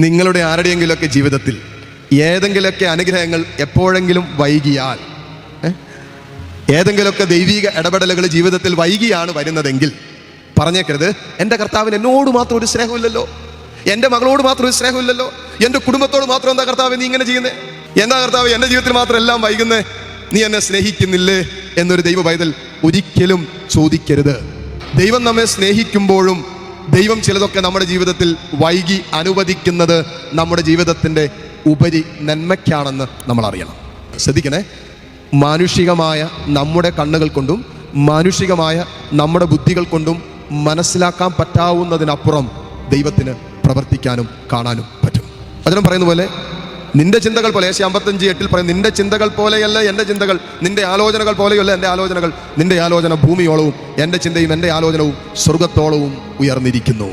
നിങ്ങളുടെ ആരുടെയെങ്കിലുമൊക്കെ ജീവിതത്തിൽ ഏതെങ്കിലുമൊക്കെ അനുഗ്രഹങ്ങൾ എപ്പോഴെങ്കിലും വൈകിയാൽ, ഏതെങ്കിലുമൊക്കെ ദൈവിക ഇടപെടലുകൾ ജീവിതത്തിൽ വൈകിയാണ് വരുന്നതെങ്കിൽ പറഞ്ഞേക്കരുത്, എൻ്റെ കർത്താവിന് എന്നോട് മാത്രം ഒരു സ്നേഹമില്ലല്ലോ, എൻ്റെ മകളോട് മാത്രം ഒരു സ്നേഹമില്ലല്ലോ, എൻ്റെ കുടുംബത്തോട് മാത്രം എന്താ കർത്താവ് നീ ഇങ്ങനെ ചെയ്യുന്നേ, എന്താ കർത്താവ് എൻ്റെ ജീവിതത്തിൽ മാത്രം എല്ലാം വൈകുന്നേ, നീ എന്നെ സ്നേഹിക്കുന്നില്ലേ എന്നൊരു ദൈവ പൈതൽ ഒരിക്കലും ചോദിക്കരുത്. ദൈവം നമ്മെ സ്നേഹിക്കുമ്പോഴും ദൈവം ചിലതൊക്കെ നമ്മുടെ ജീവിതത്തിൽ വൈകി അനുവദിക്കുന്നത് നമ്മുടെ ജീവിതത്തിൻ്റെ ഉപരി നന്മയ്ക്കാണെന്ന് നമ്മൾ അറിയണം. ശ്രദ്ധിക്കണേ, മാനുഷികമായ നമ്മുടെ കണ്ണുകൾ കൊണ്ടും മാനുഷികമായ നമ്മുടെ ബുദ്ധികൾ കൊണ്ടും മനസ്സിലാക്കാൻ പറ്റാവുന്നതിനപ്പുറം ദൈവത്തിന് പ്രവർത്തിക്കാനും കാണാനും പറ്റും. അതിനും പറയുന്ന പോലെ നിന്റെ ചിന്തകൾ പോലെ, 55:8 പറയും, നിന്റെ ചിന്തകൾ പോലെയല്ല എൻ്റെ ചിന്തകൾ, നിന്റെ ആലോചനകൾ പോലെയല്ല എൻ്റെ ആലോചനകൾ, നിന്റെ ആലോചന ഭൂമിയോളവും എൻ്റെ ചിന്തയും എൻ്റെ ആലോചനവും സ്വർഗത്തോളവും ഉയർന്നിരിക്കുന്നു.